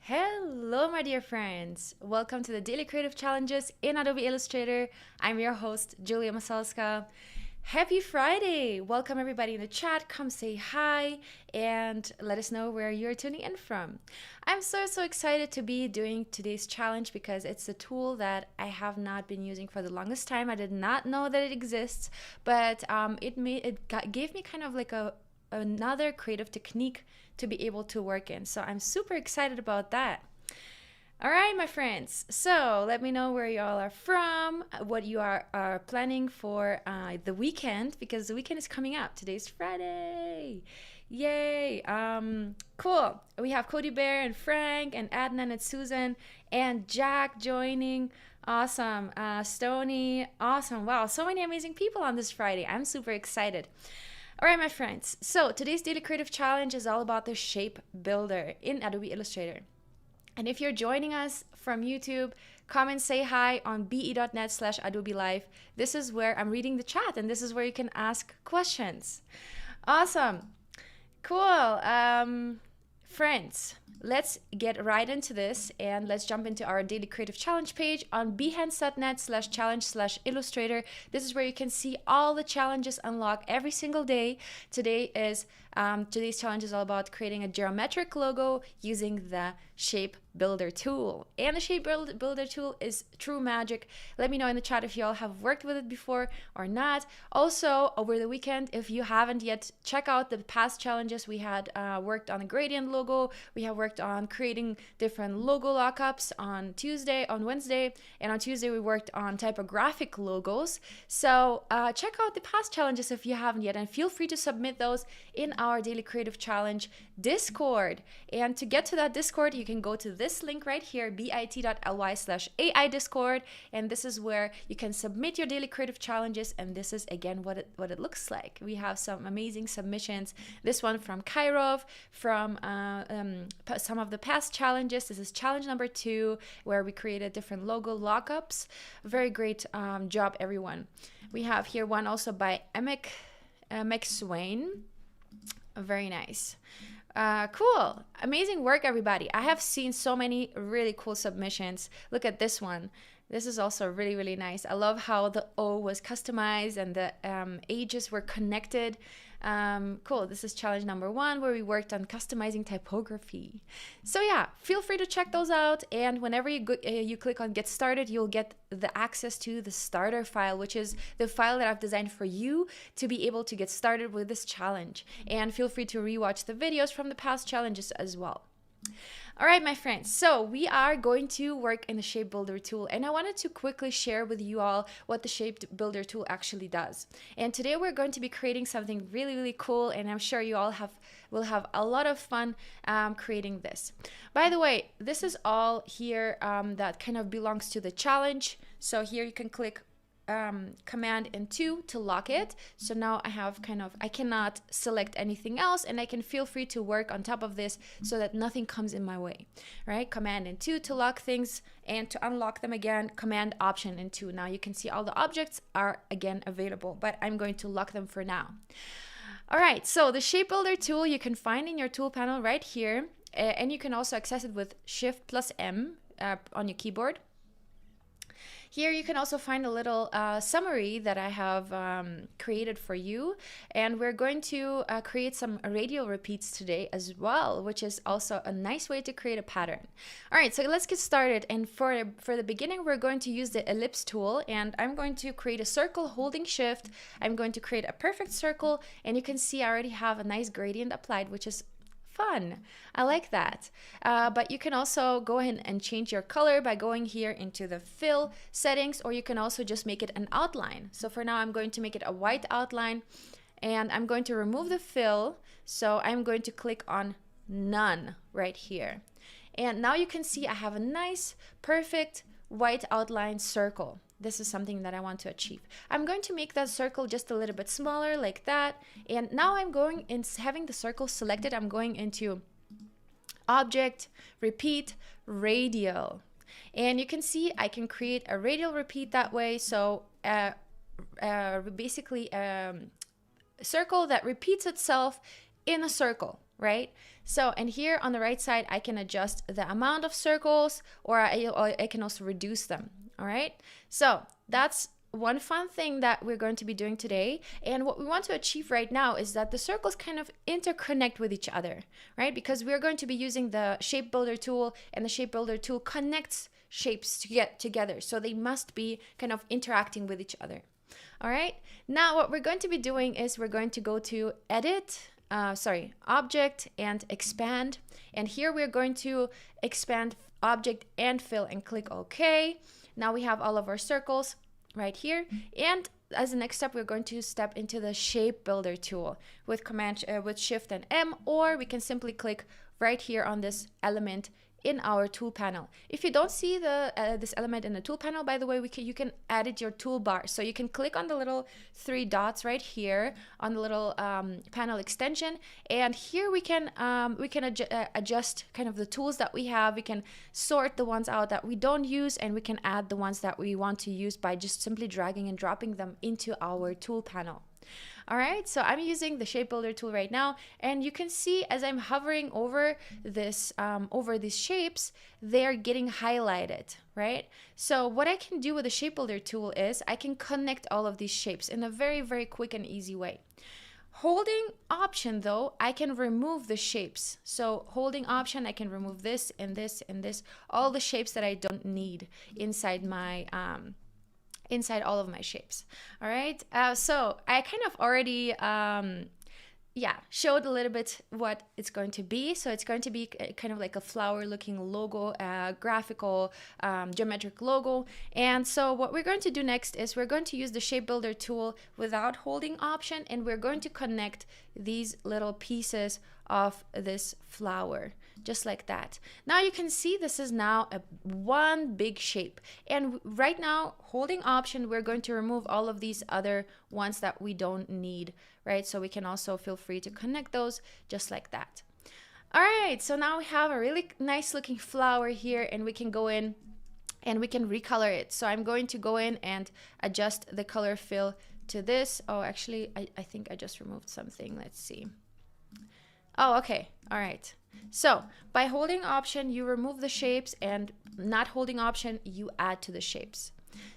Hello, my dear friends. Welcome to the Daily Creative Challenges in Adobe Illustrator. I'm your host, Julia Masalska. Happy Friday! Welcome everybody in the chat. Come say hi and let us know where you're tuning in from. I'm so excited to be doing today's challenge because it's a tool that I have not been using for the longest time. I did not know that it exists, but it gave me kind of like another creative technique to be able to work in. So I'm super excited about that. All right, my friends. So let me know where you all are from, what you are planning for the weekend, because the weekend is coming up. Today's Friday. Yay. Cool. We have Cody Bear and Frank and Adnan and Susan and Jack joining. Awesome. Stony. Awesome. Wow. So many amazing people on this Friday. I'm super excited. All right, my friends. So today's Daily Creative Challenge is all about the shape builder in Adobe Illustrator. And if you're joining us from YouTube, come and say hi on be.net/Adobe Live. This is where I'm reading the chat and this is where you can ask questions. Awesome. Cool. Friends, let's get right into this and let's jump into our Daily Creative Challenge page on behance.net/challenge/illustrator. This is where you can see all the challenges unlock every single day. Today's challenge is all about creating a geometric logo using the Shape Builder tool. And the Shape Builder tool is true magic. Let me know in the chat if you all have worked with it before or not. Also, over the weekend, if you haven't yet, check out the past challenges. We had worked on a gradient logo. We have worked on creating different logo lockups on Wednesday, and on Tuesday we worked on typographic logos. So check out the past challenges if you haven't yet, and feel free to submit those in our Daily Creative Challenge Discord. And to get to that Discord, you can go to this link right here, bit.ly/AI Discord, and this is where you can submit your Daily Creative Challenges. And this is again what it looks like. We have some amazing submissions. This one from Kairov, from some of the past challenges. This is challenge number 2, where we created different logo lockups. Very great job, everyone. We have here one also by Emek Swain. Very nice. Cool. Amazing work, everybody. I have seen so many really cool submissions. Look at this one. This is also really nice. I love how the O was customized and the ages were connected. Cool. This is challenge number 1, where we worked on customizing typography. So yeah, feel free to check those out. And whenever you click on Get Started, you'll get the access to the starter file, which is the file that I've designed for you to be able to get started with this challenge. And feel free to rewatch the videos from the past challenges as well. All right, my friends, so we are going to work in the Shape Builder tool, and I wanted to quickly share with you all what the Shape Builder tool actually does. And today we're going to be creating something really cool, and I'm sure you all will have a lot of fun creating this. By the way, this is all here that kind of belongs to the challenge. So here you can click Command and 2 to lock it. So now I cannot select anything else, and I can feel free to work on top of this so that nothing comes in my way, right? Command and 2 to lock things, and to unlock them again, Command Option and 2. Now you can see all the objects are again available, but I'm going to lock them for now. All right, so the Shape Builder tool you can find in your tool panel right here, and you can also access it with Shift+M on your keyboard. Here you can also find a little summary that I have created for you, and we're going to create some radial repeats today as well, which is also a nice way to create a pattern. All right, so let's get started, and for the beginning we're going to use the ellipse tool, and I'm going to create a circle holding Shift. I'm going to create a perfect circle, and you can see I already have a nice gradient applied, which is fun. I like that. But you can also go ahead and change your color by going here into the fill settings, or you can also just make it an outline. So for now, I'm going to make it a white outline, and I'm going to remove the fill. So I'm going to click on none right here. And now you can see I have a nice, perfect white outline circle. This is something that I want to achieve. I'm going to make that circle just a little bit smaller like that. And now I'm going in, having the circle selected, I'm going into Object, Repeat, Radial. And you can see I can create a radial repeat that way. So basically a circle that repeats itself in a circle, right? So, and here on the right side, I can adjust the amount of circles, or I can also reduce them, all right? So that's one fun thing that we're going to be doing today. And what we want to achieve right now is that the circles kind of interconnect with each other, right? Because we're going to be using the shape builder tool, and the shape builder tool connects shapes to get together. So they must be kind of interacting with each other. All right. Now what we're going to be doing is we're going to go to object and expand. And here we're going to expand object and fill and click OK. Now we have all of our circles right here. And as the next step, we're going to step into the shape builder tool with with Shift and M, or we can simply click right here on this element in our tool panel. If you don't see this element in the tool panel, by the way, you can add it to your toolbar. So you can click on the little three dots right here on the little panel extension, and here we can adjust kind of the tools that we have. We can sort the ones out that we don't use, and we can add the ones that we want to use by just simply dragging and dropping them into our tool panel. All right, so I'm using the shape builder tool right now, and you can see as I'm hovering over this over these shapes, they're getting highlighted, right? So what I can do with the shape builder tool is I can connect all of these shapes in a very, very quick and easy way. Holding Option though, I can remove the shapes. So holding Option, I can remove this and this and this, all the shapes that I don't need inside my inside all of my shapes. All right, so I kind of already showed a little bit what it's going to be. So it's going to be kind of like a flower looking logo, graphical geometric logo. And so what we're going to do next is we're going to use the shape builder tool without holding Option, and we're going to connect these little pieces of this flower just like that. Now you can see this is now one big shape, and right now holding Option, we're going to remove all of these other ones that we don't need, right? So we can also feel free to connect those just like that. All right, so now we have a really nice looking flower here, and we can go in and we can recolor it. So I'm going to go in and adjust the color fill to this. Oh, actually, I think I just removed something. Let's see. Oh, okay. All right. So by holding Option, you remove the shapes, and not holding Option, you add to the shapes.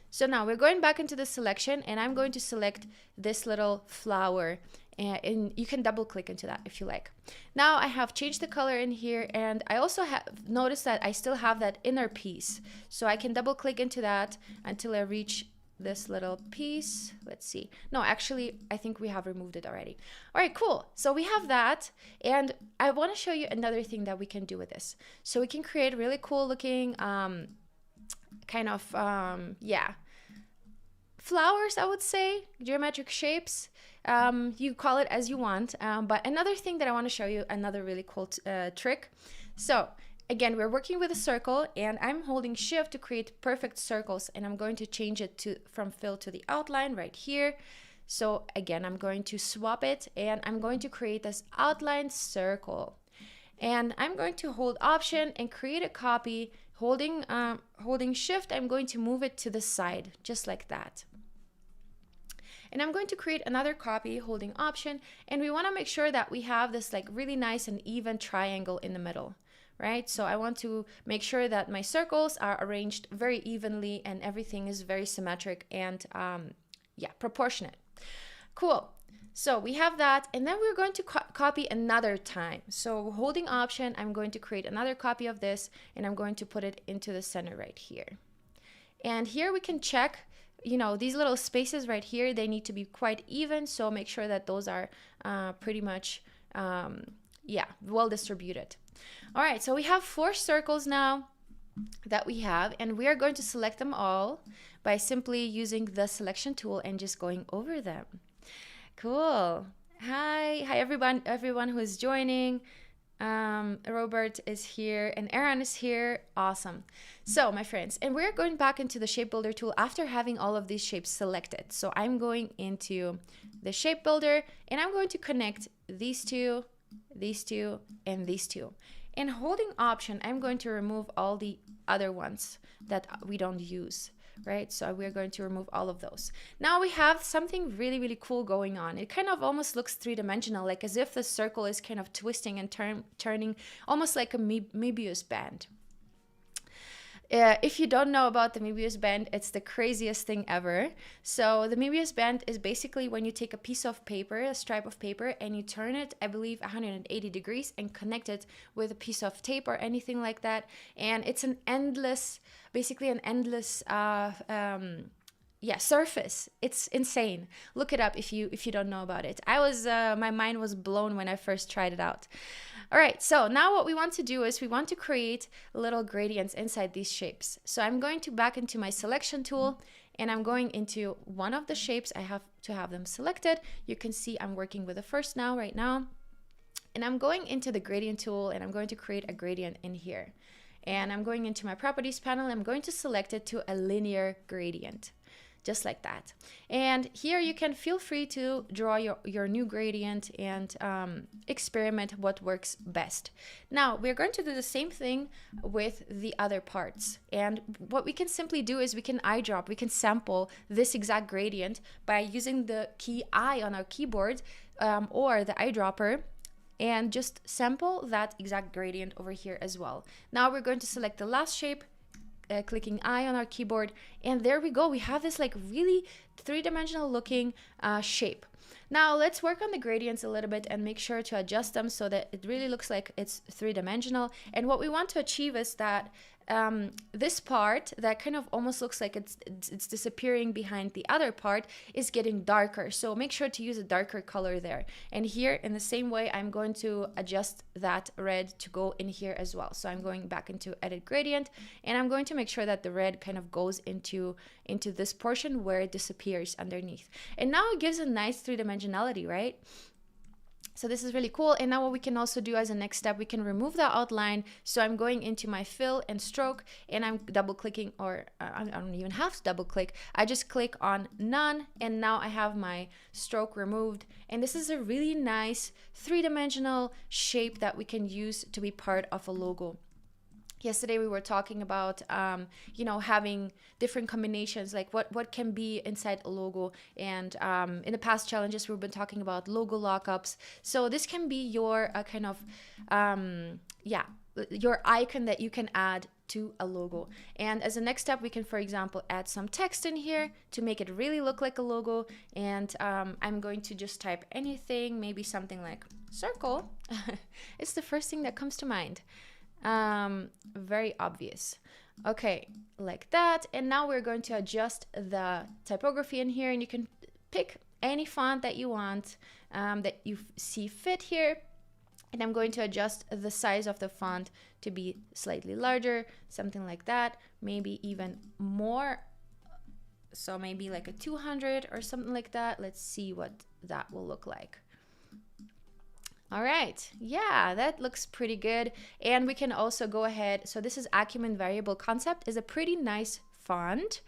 So now we're going back into the selection, and I'm going to select this little flower, and you can double click into that if you like. Now I have changed the color in here, and I also have noticed that I still have that inner piece. So I can double click into that until I reach this little piece. Let's see. No, actually, I think we have removed it already. All right, cool. So we have that, and I want to show you another thing that we can do with this. So we can create really cool looking kind of flowers, I would say, geometric shapes. You call it as you want. But another thing that I want to show you, another really cool trick. So again, we're working with a circle, and I'm holding Shift to create perfect circles, and I'm going to change it from fill to the outline right here. So again, I'm going to swap it, and I'm going to create this outline circle. And I'm going to hold Option and create a copy. Holding Shift, I'm going to move it to the side, just like that. And I'm going to create another copy holding Option, and we want to make sure that we have this like really nice and even triangle in the middle. Right? So I want to make sure that my circles are arranged very evenly and everything is very symmetric and proportionate. Cool. So we have that, and then we're going to copy another time. So holding Option, I'm going to create another copy of this, and I'm going to put it into the center right here. And here we can check, you know, these little spaces right here, they need to be quite even. So make sure that those are pretty much, well distributed. All right, so we have 4 circles now that we have, and we are going to select them all by simply using the selection tool and just going over them. Cool. Hi everyone who is joining. Robert is here and Aaron is here. Awesome. So my friends, and we're going back into the shape builder tool after having all of these shapes selected. So I'm going into the shape builder, and I'm going to connect these two, and these two. And holding Option, I'm going to remove all the other ones that we don't use, right? So we're going to remove all of those. Now we have something really, really cool going on. It kind of almost looks three-dimensional, like as if the circle is kind of twisting and turning, almost like a Möbius band. If you don't know about the Möbius band, it's the craziest thing ever. So the Möbius band is basically when you take a piece of paper, a stripe of paper, and you turn it, I believe, 180 degrees and connect it with a piece of tape or anything like that. And it's an endless, basically an endless surface. It's insane. Look it up if you don't know about it. My mind was blown when I first tried it out. All right, so now what we want to do is we want to create little gradients inside these shapes. So I'm going to back into my selection tool, and I'm going into one of the shapes. I have to have them selected. You can see I'm working with the first right now. And I'm going into the gradient tool, and I'm going to create a gradient in here. And I'm going into my properties panel, and I'm going to select it to a linear gradient. Just like that. And here you can feel free to draw your new gradient and experiment what works best. Now we're going to do the same thing with the other parts. And what we can simply do is we can eyedrop, we can sample this exact gradient by using the key I on our keyboard or the eyedropper, and just sample that exact gradient over here as well. Now we're going to select the last shape, clicking I on our keyboard, and there we go. We have this like really three-dimensional looking shape. Now let's work on the gradients a little bit and make sure to adjust them so that it really looks like it's three-dimensional. And what we want to achieve is that this part that kind of almost looks like it's disappearing behind the other part is getting darker. So make sure to use a darker color there. And here in the same way, I'm going to adjust that red to go in here as well. So I'm going back into edit gradient, and I'm going to make sure that the red kind of goes into this portion where it disappears underneath. And now it gives a nice three-dimensionality, right? So this is really cool. And now what we can also do as a next step, we can remove the outline. So I'm going into my fill and stroke, and I'm double clicking, or I don't even have to double click. I just click on none, and now I have my stroke removed. And this is a really nice three-dimensional shape that we can use to be part of a logo. Yesterday we were talking about, having different combinations, like what can be inside a logo. And in the past challenges, we've been talking about logo lockups. So this can be your your icon that you can add to a logo. And as a next step, we can, for example, add some text in here to make it really look like a logo. And I'm going to just type anything, maybe something like circle. It's the first thing that comes to mind. Very obvious. Okay, like that. And now we're going to adjust the typography in here, and you can pick any font that you want, that you see fit here. And I'm going to adjust the size of the font to be slightly larger, something like that, maybe even more. So maybe like a 200 or something like that. Let's see what that will look like. All right, yeah, that looks pretty good. And we can also go ahead. So this is Acumen Variable Concept, is a pretty nice font.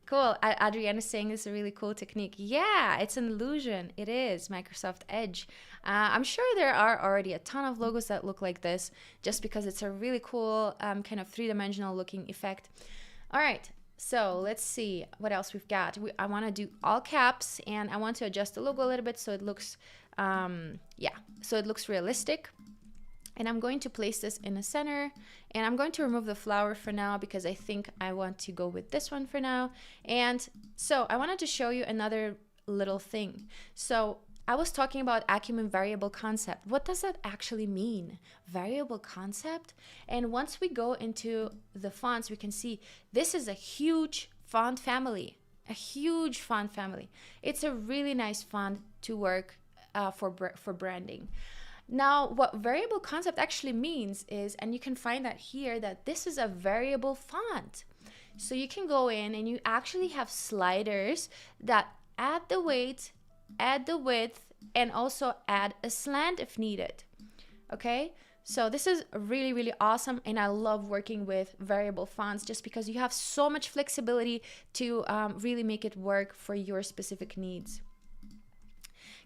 Cool. Adrienne is saying this is a really cool technique. Yeah, it's an illusion. It is Microsoft Edge. I'm sure there are already a ton of logos that look like this, just because it's a really cool kind of three-dimensional looking effect. All right. So let's see what else we've got. I want to do all caps, and I want to adjust the logo a little bit so it looks, so it looks realistic. And I'm going to place this in the center, and I'm going to remove the flower for now because I think I want to go with this one for now. And so I wanted to show you another little thing. So I was talking about Acumen Variable Concept. What does that actually mean? Variable concept? And once we go into the fonts, we can see this is a huge font family, It's a really nice font to work for branding. Now, what variable concept actually means is, and you can find that here, that this is a variable font. So you can go in and you actually have sliders that add the weight, add the width, and also add a slant if needed. Okay, so this is really, really awesome, and I love working with variable fonts just because you have so much flexibility to really make it work for your specific needs.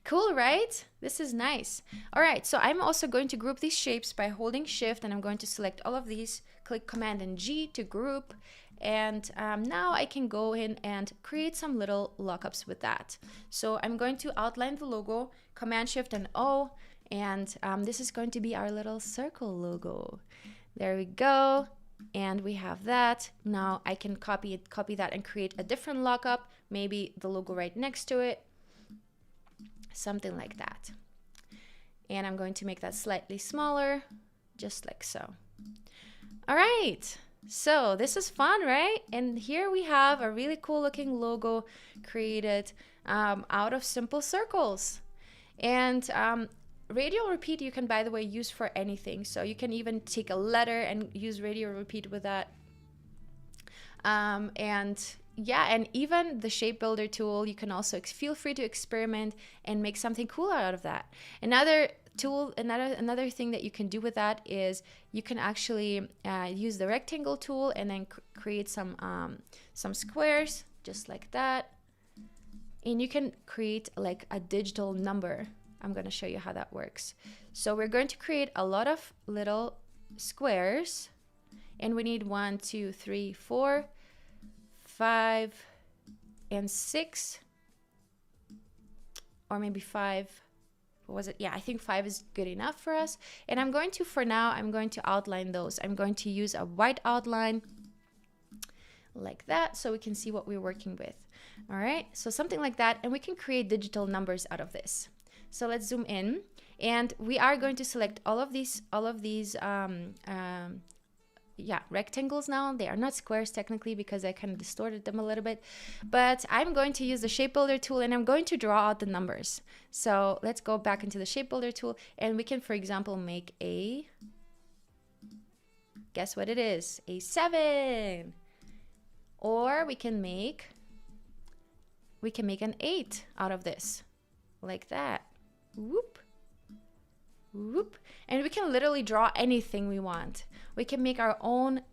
Cool, right? This is nice. All right, so I'm also going to group these shapes by holding Shift, and I'm going to select all of these, click Command and G to group, And now I can go in and create some little lockups with that. So I'm going to outline the logo, Command Shift and O, and this is going to be our little circle logo. There we go. And we have that. Now I can copy that and create a different lockup, maybe the logo right next to it, something like that. And I'm going to make that slightly smaller, just like so. All right, so this is fun, right? And here we have a really cool looking logo created out of simple circles. And radial repeat you can, by the way, use for anything. So you can even take a letter and use radial repeat with that. And yeah, and even the shape builder tool, you can also feel free to experiment and make something cool out of that. Another tool, another thing that you can do with that is you can actually use the rectangle tool and then create some squares just like that. And you can create like a digital number. I'm going to show you how that works. So we're going to create a lot of little squares, and we need 1, 2, 3, 4, 5, and 6, or maybe 5. What was it? Yeah, I think 5 is good enough for us. And I'm going to, for now, I'm going to outline those. I'm going to use a white outline like that so we can see what we're working with. All right, so something like that, and we can create digital numbers out of this. So let's zoom in, and we are going to select all of these rectangles now. They are not squares technically because I kind of distorted them a little bit, but I'm going to use the shape builder tool and I'm going to draw out the numbers. So let's go back into the shape builder tool, and we can, for example, make a, guess what it is, a 7, or we can make an 8 out of this, like that. Whoop, whoop. And we can literally draw anything we want. We can make our own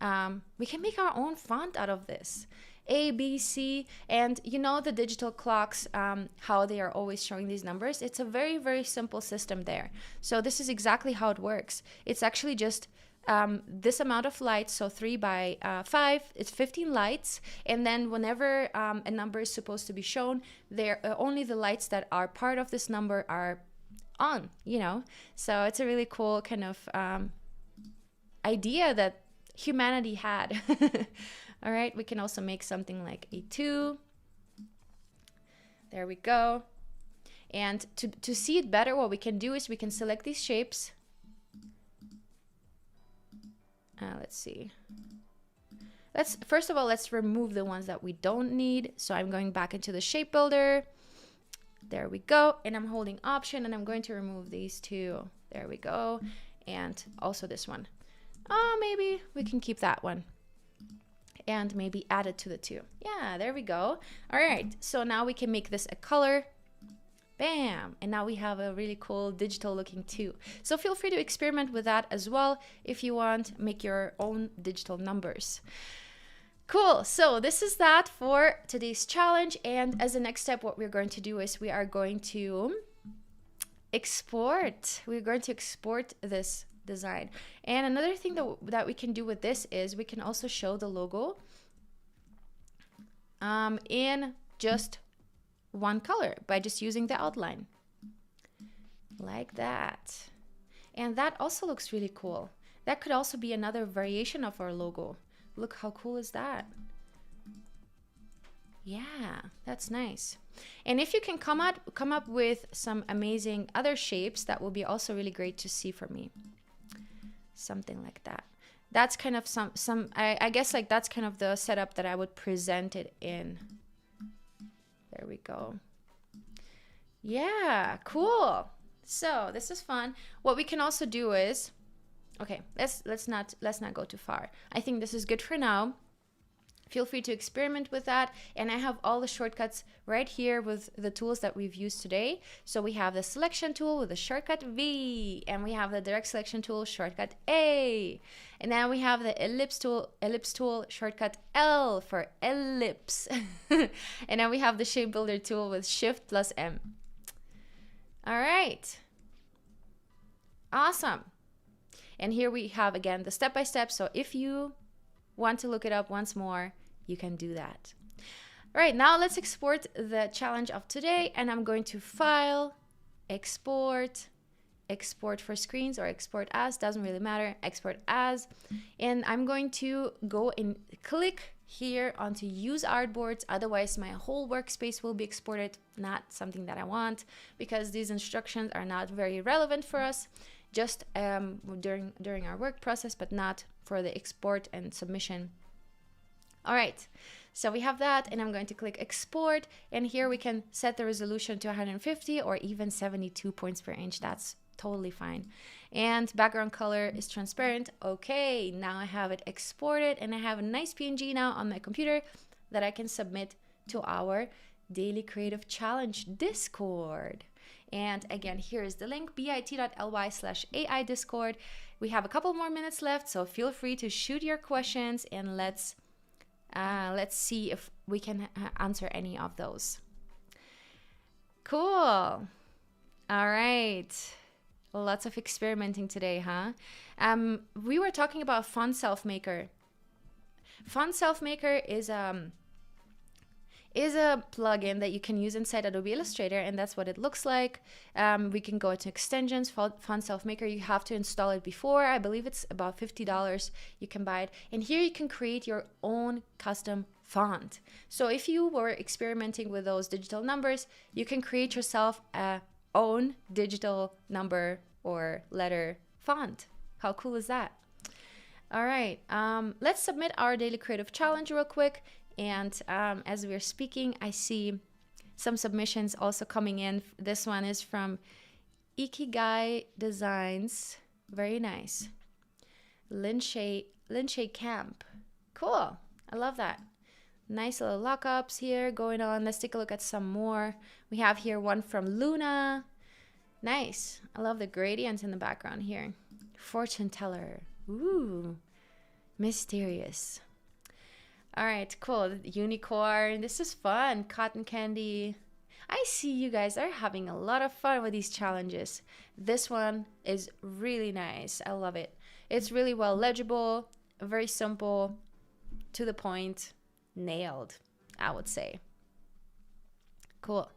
font out of this. A, B, C, and you know the digital clocks, how they are always showing these numbers. It's a very, very simple system there. So this is exactly how it works. It's actually just this amount of lights, so 3 by 5, it's 15 lights, and then whenever a number is supposed to be shown, there only the lights that are part of this number are on, you know. So it's a really cool kind of idea that humanity had. All right, we can also make something like a 2. There we go. And to see it better, what we can do is we can select these shapes. Let's see. First of all, let's remove the ones that we don't need. So I'm going back into the shape builder. There we go. And I'm holding Option, and I'm going to remove these 2. There we go. And also this one. Maybe we can keep that one. And maybe add it to the 2. Yeah, there we go. All right. So now we can make this a color. Bam! And now we have a really cool digital looking 2. So feel free to experiment with that as well if you want. Make your own digital numbers. Cool. So this is that for today's challenge. And as a next step, what we're going to do is we are going to export. We're going to export this design. And another thing that we can do with this is we can also show the logo in just one color by just using the outline like that. And that also looks really cool. That could also be another variation of our logo. Look how cool is that? Yeah, that's nice. And if you can come up with some amazing other shapes, that will be also really great to see for me. Something like that. That's kind of I guess like that's kind of the setup that I would present it in. There we go. Yeah, cool. So this is fun. What we can also do is, okay, let's not go too far. I think this is good for now. Feel free to experiment with that. And I have all the shortcuts right here with the tools that we've used today. So we have the selection tool with the shortcut V, and we have the direct selection tool, shortcut A. And then we have the ellipse tool, shortcut L for ellipse. And then we have the shape builder tool with Shift plus M. All right. Awesome. And here we have, again, the step-by-step. So if you want to look it up once more, you can do that. All right, now let's export the challenge of today, and I'm going to File, Export, Export for screens, or export as, doesn't really matter, export as. And I'm going to go and click here onto use artboards, otherwise my whole workspace will be exported, not something that I want, because these instructions are not very relevant for us, just during our work process, but not for the export and submission. All right, so we have that, and I'm going to click export, and here we can set the resolution to 150 or even 72 points per inch. That's totally fine. And background color is transparent. Okay, now I have it exported, and I have a nice PNG now on my computer that I can submit to our Daily Creative Challenge Discord. And again, here is the link, bit.ly/AI Discord. We have a couple more minutes left, so feel free to shoot your questions, and let's see if we can answer any of those. Cool. All right. Lots of experimenting today, huh? We were talking about Font Self Maker. Font Self Maker is a plugin that you can use inside Adobe Illustrator, and that's what it looks like. We can go to extensions, Font Self Maker. You have to install it before. I believe it's about $50. You can buy it. And here you can create your own custom font. So if you were experimenting with those digital numbers, you can create yourself a own digital number or letter font. How cool is that? All right, let's submit our Daily Creative Challenge real quick. And as we're speaking, I see some submissions also coming in. This one is from Ikigai Designs. Very nice. Lin Shay Camp. Cool. I love that. Nice little lockups here going on. Let's take a look at some more. We have here one from Luna. Nice. I love the gradients in the background here. Fortune teller. Ooh. Mysterious. All right, cool. Unicorn. This is fun. Cotton candy. I see you guys are having a lot of fun with these challenges. This one is really nice. I love it. It's really well legible, very simple, to the point, nailed, I would say. Cool.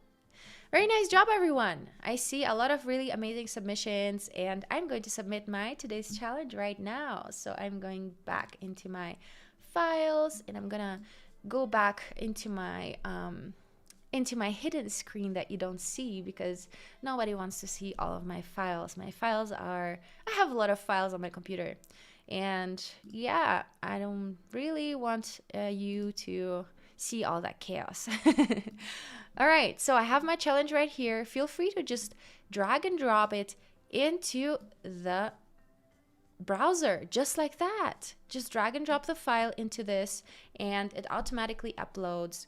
Very nice job, everyone. I see a lot of really amazing submissions, and I'm going to submit my today's challenge right now. So I'm going back into my files, and I'm gonna go back into my hidden screen that you don't see, because nobody wants to see all of my files. My files I have a lot of files on my computer, and yeah, I don't really want you to see all that chaos. All right, so I have my challenge right here. Feel free to just drag and drop it into the browser, just like that. Just drag and drop the file into this, and it automatically uploads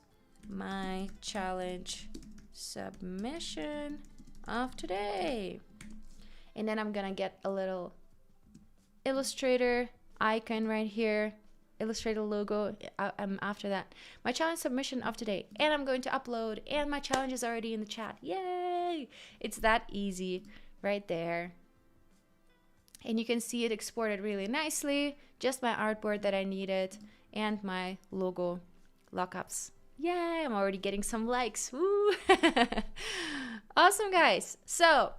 my challenge submission of today. And then I'm gonna get a little Illustrator icon right here, Illustrator logo after that. My challenge submission of today, and I'm going to upload, and my challenge is already in the chat. Yay! It's that easy right there. And you can see it exported really nicely, just my artboard that I needed, and my logo lockups. Yay, I'm already getting some likes. Woo! Awesome, guys. So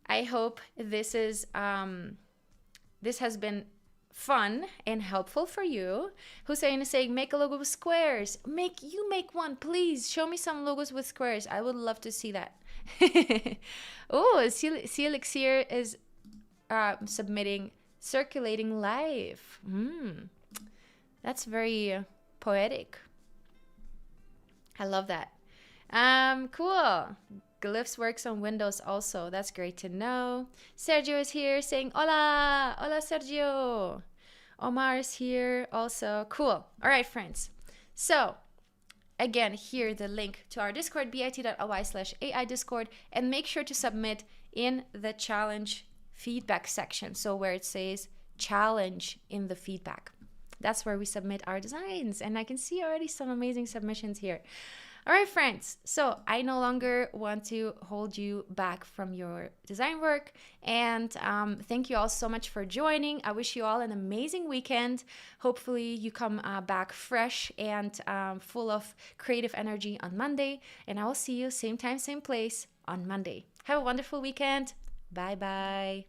I hope this has been fun and helpful for you. Hussein is saying, make a logo with squares. Make one, please. Show me some logos with squares. I would love to see that. Oh, Celixir is submitting circulating life. That's very poetic. I love that. Cool. Glyphs works on Windows also. That's great to know. Sergio is here saying hola. Hola, Sergio. Omar is here also. Cool. All right, friends. So again, here the link to our Discord, bit.ly/AI Discord, and make sure to submit in the challenge feedback section. So where it says challenge in the feedback, that's where we submit our designs. And I can see already some amazing submissions here. All right, friends. So I no longer want to hold you back from your design work. And thank you all so much for joining. I wish you all an amazing weekend. Hopefully, you come back fresh and full of creative energy on Monday. And I will see you same time, same place on Monday. Have a wonderful weekend. Bye bye.